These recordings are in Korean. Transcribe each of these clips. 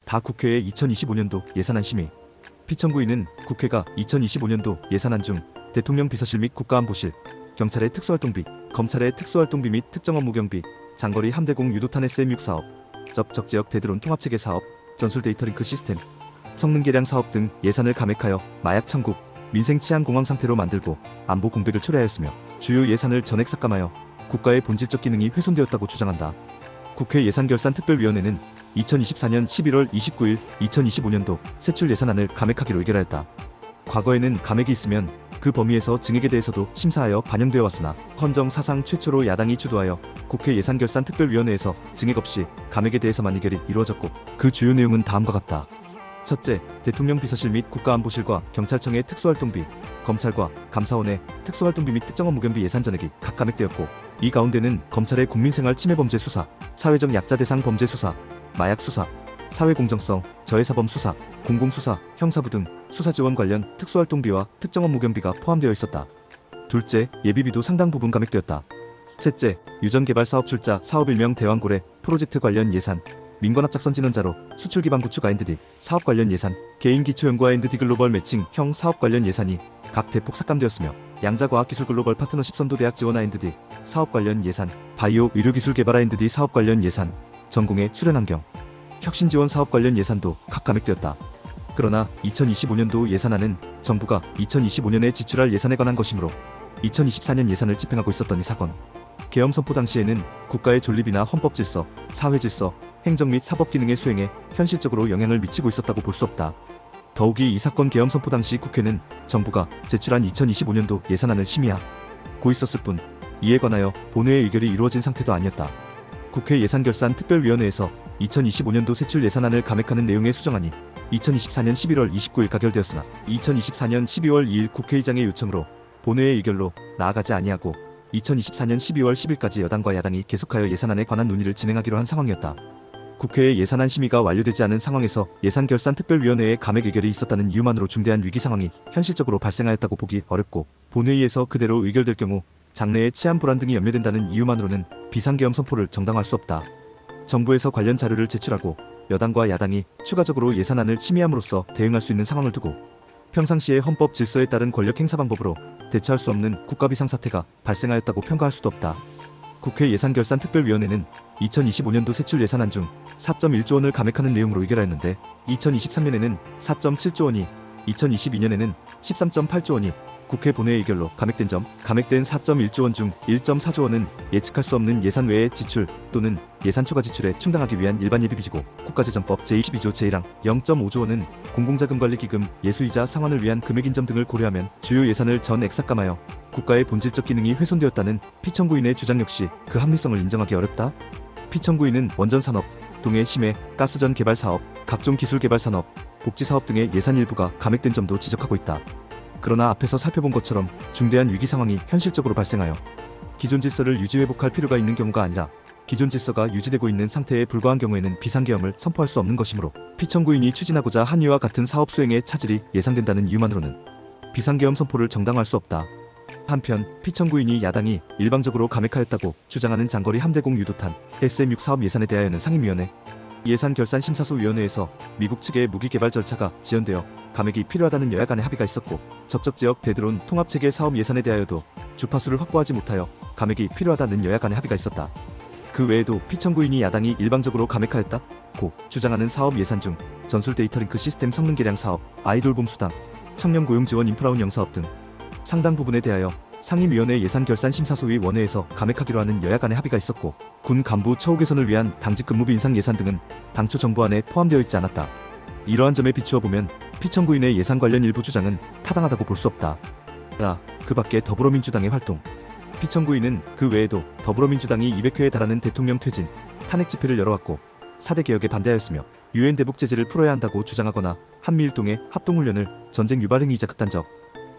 다 국회의 2025년도 예산안 심의. 피청구인은 국회가 2025년도 예산안 중 대통령 비서실 및 국가안보실, 경찰의 특수활동비, 검찰의 특수활동비 및 특정업무경비, 장거리 함대공 유도탄 SM-6 사업, 적지역 대드론 통합체계 사업, 전술 데이터링크 시스템, 성능 개량 사업 등 예산을 감액하여 마약 천국, 민생 치안 공황 상태로 만들고 안보 공백을 초래하였으며 주요 예산을 전액 삭감하여 국가의 본질적 기능이 훼손되었다고 주장한다. 국회 예산결산특별위원회는 2024년 11월 29일 2025년도 세출 예산안을 감액하기로 의결하였다. 과거에는 감액이 있으면 그 범위에서 증액에 대해서도 심사하여 반영되어 왔으나 헌정 사상 최초로 야당이 주도하여 국회 예산결산특별위원회에서 증액 없이 감액에 대해서만 의결이 이루어졌고 그 주요 내용은 다음과 같다. 첫째, 대통령 비서실 및 국가안보실과 경찰청의 특수활동비, 검찰과 감사원의 특수활동비 및 특정업무경비 예산 전액이 각 감액되었고 이 가운데는 검찰의 국민생활 침해범죄 수사, 사회적 약자 대상 범죄 수사, 마약 수사, 사회공정성, 저해사범 수사, 공공수사, 형사부 등 수사지원 관련 특수활동비와 특정업무경비가 포함되어 있었다. 둘째, 예비비도 상당 부분 감액되었다. 셋째, 유전개발사업 출자 사업 일명 대왕고래 프로젝트 관련 예산, 민관합작선 진원자로 수출기반 구축 R&D 사업 관련 예산, 개인기초연구 R&D 글로벌 매칭형 사업 관련 예산이 각 대폭 삭감되었으며 양자과학기술 글로벌 파트너십 선도대학 지원 R&D 사업 관련 예산, 바이오 의료기술 개발 R&D 사업 관련 예산, 전공의 수련환경, 혁신지원 사업 관련 예산도 각 감액되었다. 그러나 2025년도 예산안은 정부가 2025년에 지출할 예산에 관한 것이므로 2024년 예산을 집행하고 있었던 이 사건, 계엄 선포 당시에는 국가의 존립이나 헌법질서, 사회질서, 행정 및 사법 기능의 수행에 현실적으로 영향을 미치고 있었다고 볼 수 없다. 더욱이 이 사건 계엄 선포 당시 국회는 정부가 제출한 2025년도 예산안을 심의하고 있었을 뿐 이에 관하여 본회의 의결이 이루어진 상태도 아니었다. 국회 예산결산특별위원회에서 2025년도 세출 예산안을 감액하는 내용의 수정안이 2024년 11월 29일 가결되었으나 2024년 12월 2일 국회의장의 요청으로 본회의 의결로 나아가지 아니하고 2024년 12월 10일까지 여당과 야당이 계속하여 예산안에 관한 논의를 진행하기로 한 상황이었다. 국회의 예산안 심의가 완료되지 않은 상황에서 예산결산특별위원회의 감액 의결이 있었다는 이유만으로 중대한 위기 상황이 현실적으로 발생하였다고 보기 어렵고 본회의에서 그대로 의결될 경우 장래의 치안 불안 등이 염려된다는 이유만으로는 비상계엄 선포를 정당화할 수 없다. 정부에서 관련 자료를 제출하고 여당과 야당이 추가적으로 예산안을 심의함으로써 대응할 수 있는 상황을 두고 평상시의 헌법 질서에 따른 권력 행사 방법으로 대처할 수 없는 국가 비상사태가 발생하였다고 평가할 수도 없다. 국회 예산결산특별위원회는 2025년도 세출 예산안 중 4.1조 원을 감액하는 내용으로 의결하였는데 2023년에는 4.7조 원이, 2022년에는 13.8조 원이 국회 본회의 의결로 감액된 점, 감액된 4.1조 원 중 1.4조 원은 예측할 수 없는 예산 외의 지출 또는 예산 초과 지출에 충당하기 위한 일반 예비비지고 국가재정법 제22조 제1항 0.5조 원은 공공자금관리기금 예수이자 상환을 위한 금액인 점 등을 고려하면 주요 예산을 전액 삭감하여 국가의 본질적 기능이 훼손되었다는 피청구인의 주장 역시 그 합리성을 인정하기 어렵다. 피청구인은 원전산업, 동해 심해, 가스전 개발 사업, 각종 기술 개발 산업, 복지 사업 등의 예산 일부가 감액된 점도 지적하고 있다. 그러나 앞에서 살펴본 것처럼 중대한 위기 상황이 현실적으로 발생하여 기존 질서를 유지회복할 필요가 있는 경우가 아니라 기존 질서가 유지되고 있는 상태에 불과한 경우에는 비상계엄을 선포할 수 없는 것이므로 피청구인이 추진하고자 한 이와 같은 사업 수행에 차질이 예상된다는 이유만으로는 비상계엄 선포를 정당화할 수 없다. 한편 피청구인이 야당이 일방적으로 감액하였다고 주장하는 장거리 함대공 유도탄 SM-6 사업 예산에 대하여는 상임위원회 예산결산심사소위원회에서 미국 측의 무기개발 절차가 지연되어 감액이 필요하다는 여야 간의 합의가 있었고 적지역 대드론 통합체계 사업 예산에 대하여도 주파수를 확보하지 못하여 감액이 필요하다는 여야 간의 합의가 있었다. 그 외에도 피청구인이 야당이 일방적으로 감액하였다고 주장하는 사업 예산 중 전술 데이터링크 시스템 성능 개량 사업, 아이돌봄 수당, 청년 고용 지원 인프라 운영 사업 등 상당 부분에 대하여 상임위원회 예산결산심사소위 원회에서 감액하기로 하는 여야 간의 합의가 있었고 군 간부 처우 개선을 위한 당직 근무비 인상 예산 등은 당초 정부안에 포함되어 있지 않았다. 이러한 점에 비추어 보면 피청구인의 예산 관련 일부 주장은 타당하다고 볼 수 없다. 그 밖에 더불어민주당의 활동. 피청구인은 그 외에도 더불어민주당이 200회에 달하는 대통령 퇴진, 탄핵 집회를 열어왔고 4대 개혁에 반대하였으며 유엔 대북 제재를 풀어야 한다고 주장하거나 한미일동의 합동훈련을 전쟁 유발 행위이자 극단적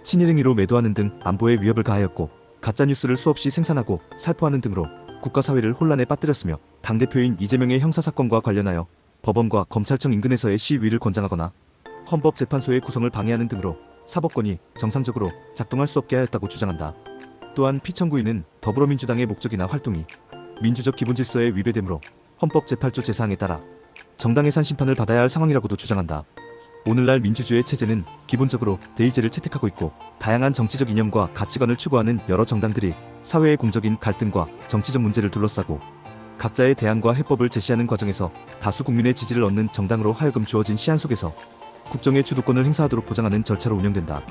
친일 행위로 매도하는 등 안보에 위협을 가하였고 가짜뉴스를 수없이 생산하고 살포하는 등으로 국가사회를 혼란에 빠뜨렸으며 당대표인 이재명의 형사사건과 관련하여 법원과 검찰청 인근에서의 시위를 권장하거나 헌법재판소의 구성을 방해하는 등으로 사법권이 정상적으로 작동할 수 없게 하였다고 주장한다. 또한 피청구인은 더불어민주당의 목적이나 활동이 민주적 기본질서에 위배되므로 헌법 제8조 제4항에 따라 정당 해산 심판을 받아야 할 상황이라고도 주장한다. 오늘날 민주주의 체제는 기본적으로 대의제를 채택하고 있고 다양한 정치적 이념과 가치관을 추구하는 여러 정당들이 사회의 공적인 갈등과 정치적 문제를 둘러싸고 각자의 대안과 해법을 제시하는 과정에서 다수 국민의 지지를 얻는 정당으로 하여금 주어진 시한 속에서 국정의 주도권을 행사하도록 보장하는 절차로 운영된다.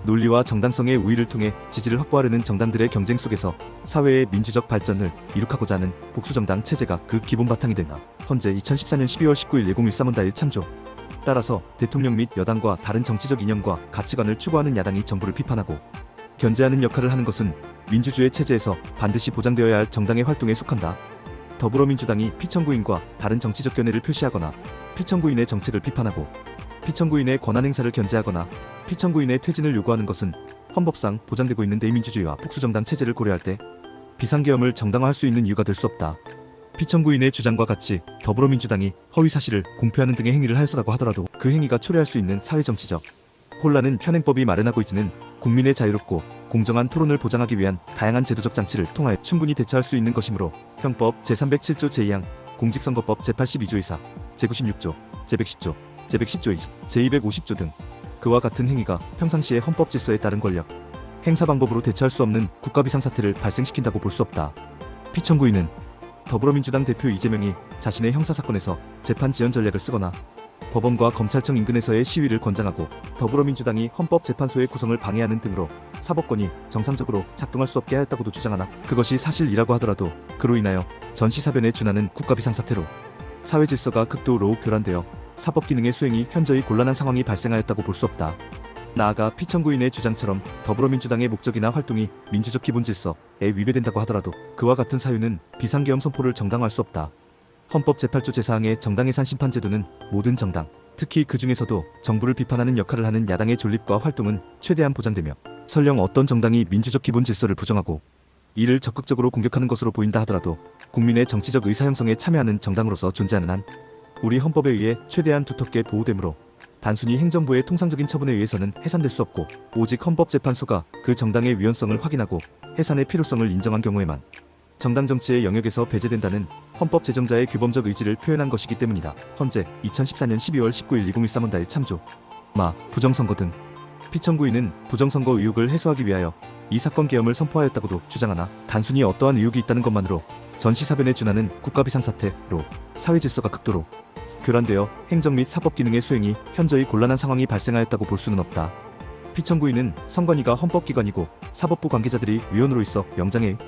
논리와 정당성의 우위를 통해 지지를 확보하려는 정당들의 경쟁 속에서 사회의 민주적 발전을 이룩하고자 하는 복수정당 체제가 그 기본 바탕이 된다. 헌재 2014년 12월 19일 1013원다일 참조. 따라서 대통령 및 여당과 다른 정치적 이념과 가치관을 추구하는 야당이 정부를 비판하고 견제하는 역할을 하는 것은 민주주의 체제에서 반드시 보장되어야 할 정당의 활동에 속한다. 더불어민주당이 피청구인과 다른 정치적 견해를 표시하거나 피청구인의 정책을 비판하고 피청구인의 권한 행사를 견제하거나 피청구인의 퇴진을 요구하는 것은 헌법상 보장되고 있는 대의민주주의와 복수정당 체제를 고려할 때 비상계엄을 정당화할 수 있는 이유가 될 수 없다. 피청구인의 주장과 같이 더불어민주당이 허위사실을 공표하는 등의 행위를 하였다고 하더라도 그 행위가 초래할 수 있는 사회정치적 혼란은 현행법이 마련하고 있는 국민의 자유롭고 공정한 토론을 보장하기 위한 다양한 제도적 장치를 통하여 충분히 대처할 수 있는 것이므로 형법 제307조 제2항, 공직선거법 제82조 2사, 제96조, 제110조, 제110조 2, 제250조 등 그와 같은 행위가 평상시의 헌법 질서에 따른 권력 행사 방법으로 대처할 수 없는 국가 비상사태를 발생시킨다고 볼 수 없다. 피청구인은 더불어민주당 대표 이재명이 자신의 형사사건에서 재판 지연 전략을 쓰거나 법원과 검찰청 인근에서의 시위를 권장하고 더불어민주당이 헌법재판소의 구성을 방해하는 등으로 사법권이 정상적으로 작동할 수 없게 하였다고도 주장하나 그것이 사실이라고 하더라도 그로 인하여 전시사변에 준하는 국가 비상사태로 사회 질서가 극도로 교란되어 사법 기능의 수행이 현저히 곤란한 상황이 발생하였다고 볼 수 없다. 나아가 피청구인의 주장처럼 더불어민주당의 목적이나 활동이 민주적 기본 질서에 위배된다고 하더라도 그와 같은 사유는 비상계엄 선포를 정당화할 수 없다. 헌법 제8조 제4항의 정당해산 심판제도는 모든 정당, 특히 그 중에서도 정부를 비판하는 역할을 하는 야당의 존립과 활동은 최대한 보장되며 설령 어떤 정당이 민주적 기본 질서를 부정하고 이를 적극적으로 공격하는 것으로 보인다 하더라도 국민의 정치적 의사 형성에 참여하는 정당으로서 존재하는 한 우리 헌법에 의해 최대한 두텁게 보호되므로 단순히 행정부의 통상적인 처분에 의해서는 해산될 수 없고 오직 헌법재판소가 그 정당의 위헌성을 확인하고 해산의 필요성을 인정한 경우에만 정당 정치의 영역에서 배제된다는 헌법 제정자의 규범적 의지를 표현한 것이기 때문이다. 헌재 2014년 12월 19일 2013원다일 참조. 부정선거 등 피청구인은 부정선거 의혹을 해소하기 위하여 이 사건 계엄을 선포하였다고도 주장하나 단순히 어떠한 의혹이 있다는 것만으로 전시사변에 준하는 국가 비상사태로 사회 질서가 극도로 교란되어 행정 및 사법 기능의 수행이 현저히 곤란한 상황이 발생하였다고 볼 수는 없다. 피청구인은 선관위가 헌법기관이고 사법부 관계자들이 위원으로 있어 영장에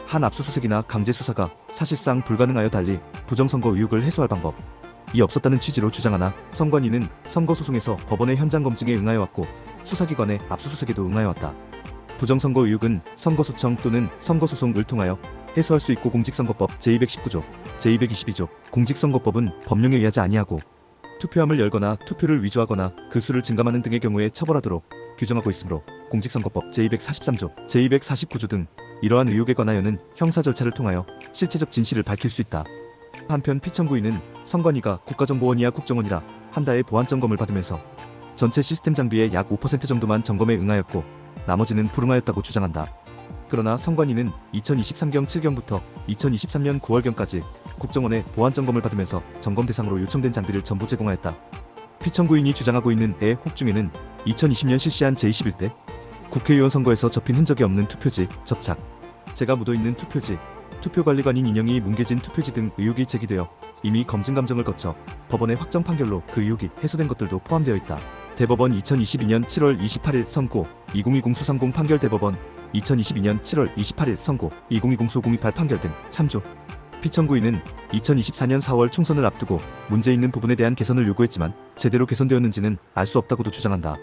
한 압수수색이나 강제수사가 사실상 불가능하여 달리 부정선거 의혹을 해소할 방법이 없었다는 취지로 주장하나 선관위는 선거소송에서 법원의 현장 검증에 응하여왔고 수사기관의 압수수색에도 응하여왔다. 부정선거 의혹은 선거소청 또는 선거소송을 통하여 해소할 수 있고 공직선거법 제219조, 제222조, 공직선거법은 법령에 의하지 아니하고 투표함을 열거나 투표를 위조하거나 그 수를 증감하는 등의 경우에 처벌하도록 규정하고 있으므로 공직선거법 제243조, 제249조 등 이러한 의혹에 관하여는 형사 절차를 통하여 실체적 진실을 밝힐 수 있다. 한편 피청구인은 선관위가 국가정보원이야 국정원이라 한 달의 보안 점검을 받으면서 전체 시스템 장비의 약 5% 정도만 점검에 응하였고 나머지는 불응하였다고 주장한다. 그러나 선관위는 2023경 7경부터 2023년 9월경까지 국정원의 보안 점검을 받으면서 점검 대상으로 요청된 장비를 전부 제공하였다. 피청구인이 주장하고 있는 혹 중에는 2020년 실시한 제21대 국회의원 선거에서 접힌 흔적이 없는 투표지, 접착, 재가 묻어있는 투표지, 투표관리관인 인형이 뭉개진 투표지 등 의혹이 제기되어 이미 검증 감정을 거쳐 법원의 확정 판결로 그 의혹이 해소된 것들도 포함되어 있다. 대법원 2022년 7월 28일 선고 2020 수상공 판결 대법원 2022년 7월 28일 선고 2020 소028 판결 등 참조. 피청구인은 2024년 4월 총선을 앞두고 문제 있는 부분에 대한 개선을 요구했지만 제대로 개선되었는지는 알 수 없다고도 주장한다.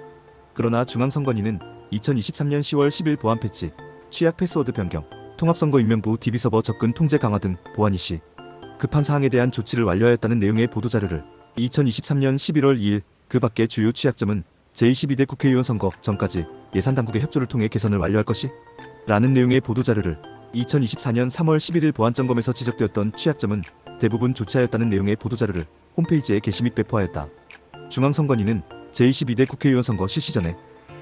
그러나 중앙선관위는 2023년 10월 10일 보안 패치, 취약 패스워드 변경, 통합선거 인명부 DB서버 접근 통제 강화 등 보안 이시 급한 사항에 대한 조치를 완료하였다는 내용의 보도자료를 2023년 11월 2일 그 밖의 주요 취약점은 제22대 국회의원 선거 전까지 예산당국의 협조를 통해 개선을 완료할 것이 라는 내용의 보도자료를 2024년 3월 11일 보안점검에서 지적되었던 취약점은 대부분 조치하였다는 내용의 보도자료를 홈페이지에 게시 및 배포하였다. 중앙선관위는 제22대 국회의원 선거 실시 전에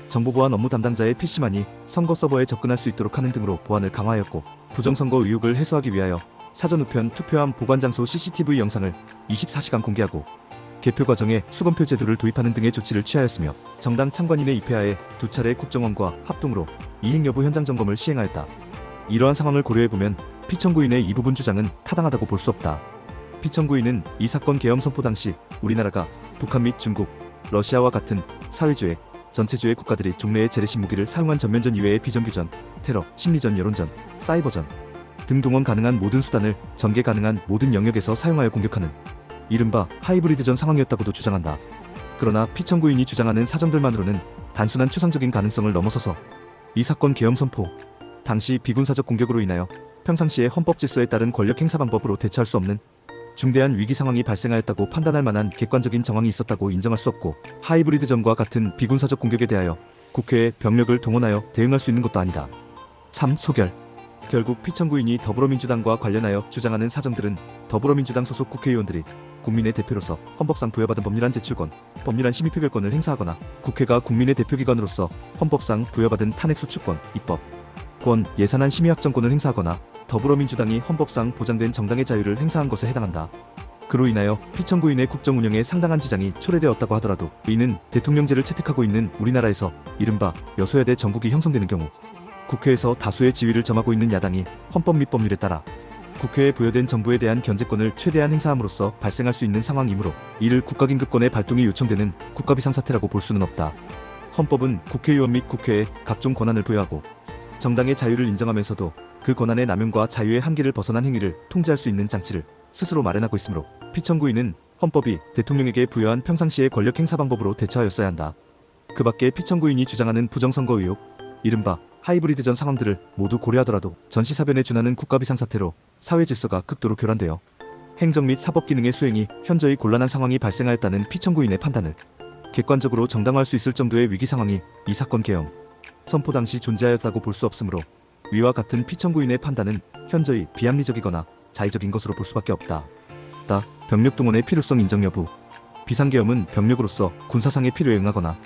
정보보안 업무 담당자의 PC만이 선거 서버에 접근할 수 있도록 하는 등으로 보안을 강화하였고 부정선거 의혹을 해소하기 위하여 사전 우편 투표함 보관 장소 CCTV 영상을 24시간 공개하고 개표 과정에 수검표 제도를 도입하는 등의 조치를 취하였으며 정당 참관인의 입회하에 2차례 국정원과 합동으로 이행 여부 현장 점검을 시행하였다. 이러한 상황을 고려해보면 피청구인의 이 부분 주장은 타당하다고 볼 수 없다. 피청구인은 이 사건 계엄 선포 당시 우리나라가 북한 및 중국, 러시아와 같은 사회주의, 전체주의 국가들이 종래의 재래식 무기를 사용한 전면전 이외의 비정규전, 테러, 심리전, 여론전, 사이버전 등 동원 가능한 모든 수단을 전개 가능한 모든 영역에서 사용하여 공격하는 이른바 하이브리드전 상황이었다고도 주장한다. 그러나 피청구인이 주장하는 사정들만으로는 단순한 추상적인 가능성을 넘어서서 이 사건 계엄 선포 당시 비군사적 공격으로 인하여 평상시의 헌법 질서에 따른 권력 행사 방법으로 대처할 수 없는 중대한 위기 상황이 발생하였다고 판단할 만한 객관적인 정황이 있었다고 인정할 수 없고 하이브리드전과 같은 비군사적 공격에 대하여 국회에 병력을 동원하여 대응할 수 있는 것도 아니다. 3. 소결. 결국 피청구인이 더불어민주당과 관련하여 주장하는 사정들은 더불어민주당 소속 국회의원들이 국민의 대표로서 헌법상 부여받은 법률안 제출권, 법률안 심의 표결권을 행사하거나 국회가 국민의 대표기관으로서 헌법상 부여받은 탄핵소추권, 입법권, 예산안 심의 확정권을 행사하거나 더불어민주당이 헌법상 보장된 정당의 자유를 행사한 것에 해당한다. 그로 인하여 피청구인의 국정 운영에 상당한 지장이 초래되었다고 하더라도 이는 대통령제를 채택하고 있는 우리나라에서 이른바 여소야대 정국이 형성되는 경우 국회에서 다수의 지위를 점하고 있는 야당이 헌법 및 법률에 따라 국회에 부여된 정부에 대한 견제권을 최대한 행사함으로써 발생할 수 있는 상황이므로 이를 국가긴급권의 발동이 요청되는 국가비상사태라고 볼 수는 없다. 헌법은 국회의원 및 국회에 각종 권한을 부여하고 정당의 자유를 인정하면서도 그 권한의 남용과 자유의 한계를 벗어난 행위를 통제할 수 있는 장치를 스스로 마련하고 있으므로 피청구인은 헌법이 대통령에게 부여한 평상시의 권력 행사 방법으로 대처하였어야 한다. 그 밖에 피청구인이 주장하는 부정선거 의혹, 이른바 하이브리드전 상황들을 모두 고려하더라도 전시사변에 준하는 국가비상사태로 사회 질서가 극도로 교란되어 행정 및 사법 기능의 수행이 현저히 곤란한 상황이 발생하였다는 피청구인의 판단을 객관적으로 정당화할 수 있을 정도의 위기 상황이 이 사건 계엄 선포 당시 존재하였다고 볼 수 없으므로 위와 같은 피청구인의 판단은 현저히 비합리적이거나 자의적인 것으로 볼 수밖에 없다. 병력 동원의 필요성 인정 여부. 비상계엄은 병력으로서 군사상의 필요에 응하거나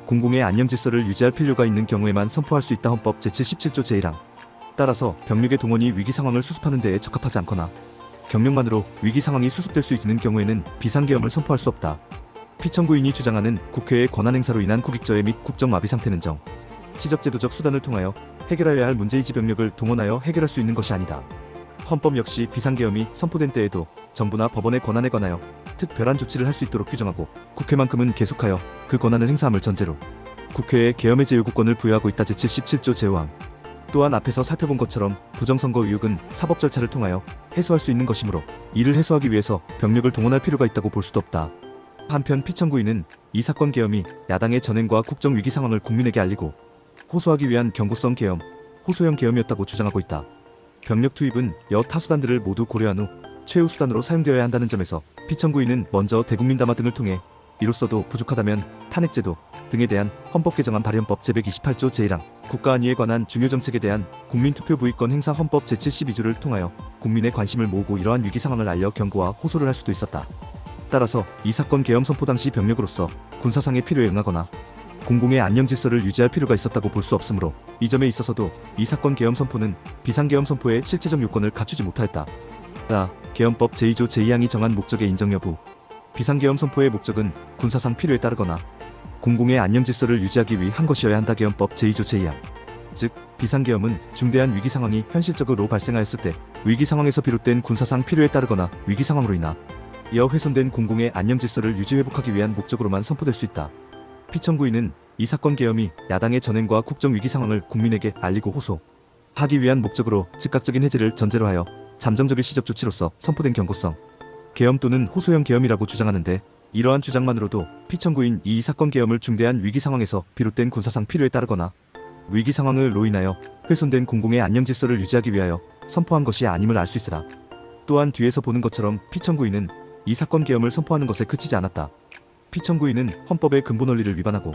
공공의 안녕질서를 유지할 필요가 있는 경우에만 선포할 수 있다. 헌법 제77조 제1항. 따라서 병력의 동원이 위기 상황을 수습하는 데에 적합하지 않거나 경력만으로 위기 상황이 수습될 수 있는 경우에는 비상계엄을 선포할 수 없다. 피청구인이 주장하는 국회의 권한 행사로 인한 국익저해 및 국정마비 상태는 치적제도적 수단을 통하여 해결하여야 할 문제이지 병력을 동원하여 해결할 수 있는 것이 아니다. 헌법 역시 비상계엄이 선포된 때에도 정부나 법원의 권한에 관하여 특별한 조치를 할 수 있도록 규정하고 국회만큼은 계속하여 그 권한을 행사함을 전제로 국회에 계엄의 제요구권을 부여하고 있다. 제77조 제5항. 또한 앞에서 살펴본 것처럼 부정선거 의혹은 사법 절차를 통하여 해소할 수 있는 것이므로 이를 해소하기 위해서 병력을 동원할 필요가 있다고 볼 수도 없다. 한편 피청구인은 이 사건 계엄이 야당의 전횡과 국정 위기 상황을 국민에게 알리고 호소하기 위한 경고성 계엄, 호소형 계엄이었다고 주장하고 있다. 병력 투입은 여타 수단들을 모두 고려한 후 최후 수단으로 사용되어야 한다는 점에서 피청구인은 먼저 대국민담화 등을 통해 이로써도 부족하다면 탄핵제도 등에 대한 헌법 개정안 발의헌법 제128조 제1항 국가안위에 관한 중요 정책에 대한 국민투표 부의권 행사 헌법 제72조를 통하여 국민의 관심을 모으고 이러한 위기 상황을 알려 경고와 호소를 할 수도 있었다. 따라서 이 사건 계엄 선포 당시 병력으로서 군사상의 필요에 응하거나 공공의 안녕 질서를 유지할 필요가 있었다고 볼 수 없으므로 이 점에 있어서도 이 사건 계엄 선포는 비상계엄 선포의 실체적 요건을 갖추지 못하였다. 계엄법 제2조 제2항이 정한 목적의 인정 여부. 비상계엄 선포의 목적은 군사상 필요에 따르거나 공공의 안녕 질서를 유지하기 위한 것이어야 한다. 계엄법 제2조 제2항. 즉 비상계엄은 중대한 위기 상황이 현실적으로 발생하였을 때 위기 상황에서 비롯된 군사상 필요에 따르거나 위기 상황으로 인하 이어 훼손된 공공의 안녕 질서를 유지 회복하기 위한 목적으로만 선포될 수 있다. 피청구인은 이 사건 계엄이 야당의 전횡과 국정 위기 상황을 국민에게 알리고 호소하기 위한 목적으로 즉각적인 해제를 전제로 하여 잠정적 일시적 조치로서 선포된 경고성 계엄 또는 호소형 계엄이라고 주장하는데 이러한 주장만으로도 피청구인 이 사건 계엄을 중대한 위기 상황에서 비롯된 군사상 필요에 따르거나 위기 상황으로 인하여 훼손된 공공의 안녕 질서를 유지하기 위하여 선포한 것이 아님을 알 수 있으다. 또한 뒤에서 보는 것처럼 피청구인은 이 사건 계엄을 선포하는 것에 그치지 않았다. 피청구인은 헌법의 근본 원리를 위반하고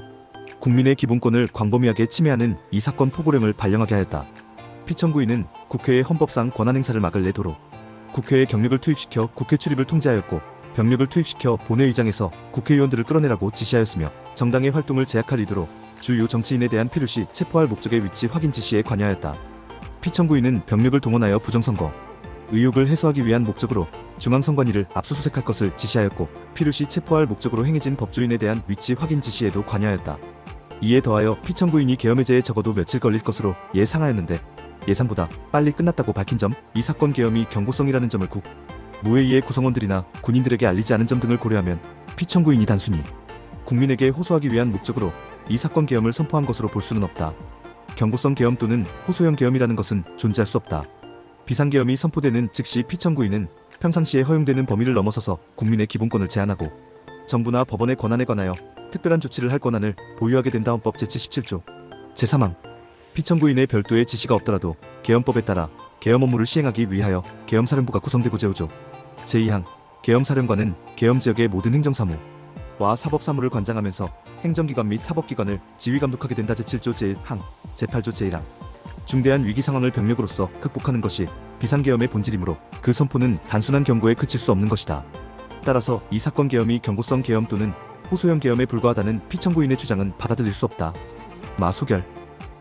국민의 기본권을 광범위하게 침해하는 이 사건 포고령을 발령하게 하였다. 피청구인은 국회의 헌법상 권한 행사를 막을 내도록 국회에 경력을 투입시켜 국회 출입을 통제하였고 병력을 투입시켜 본회의장에서 국회의원들을 끌어내라고 지시하였으며 정당의 활동을 제약할 의도로 주요 정치인에 대한 필요시 체포할 목적의 위치 확인 지시에 관여하였다. 피청구인은 병력을 동원하여 부정선거, 의혹을 해소하기 위한 목적으로 중앙선관위를 압수수색할 것을 지시하였고 필요시 체포할 목적으로 행해진 법조인에 대한 위치 확인 지시에도 관여하였다. 이에 더하여 피청구인이 계엄 해제에 적어도 며칠 걸릴 것으로 예상하였는데 예상보다 빨리 끝났다고 밝힌 점, 이 사건 계엄이 경고성이라는 점을 무회의의 구성원들이나 군인들에게 알리지 않은 점 등을 고려하면 피청구인이 단순히 국민에게 호소하기 위한 목적으로 이 사건 계엄을 선포한 것으로 볼 수는 없다. 경고성 계엄 또는 호소형 계엄이라는 것은 존재할 수 없다. 비상계엄이 선포되는 즉시 피청구인은 평상시에 허용되는 범위를 넘어서서 국민의 기본권을 제한하고 정부나 법원의 권한에 관하여 특별한 조치를 할 권한을 보유하게 된다. 헌법 제77조 제3항 피청구인의 별도의 지시가 없더라도 계엄법에 따라 계엄 업무를 시행하기 위하여 계엄사령부가 구성되고 제5조 제2항 계엄사령관은 계엄지역의 모든 행정사무와 사법사무를 관장하면서 행정기관 및 사법기관을 지휘감독하게 된다. 제7조 제1항 제8조 제1항 중대한 위기 상황을 병력으로서 극복하는 것이 비상계엄의 본질이므로 그 선포는 단순한 경고에 그칠 수 없는 것이다. 따라서 이 사건 계엄이 경고성 계엄 또는 호소형 계엄에 불과하다는 피청구인의 주장은 받아들일 수 없다. 소결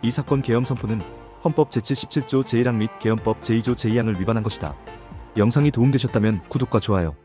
이 사건 계엄 선포는 헌법 제77조 제1항 및 계엄법 제2조 제2항을 위반한 것이다. 영상이 도움되셨다면 구독과 좋아요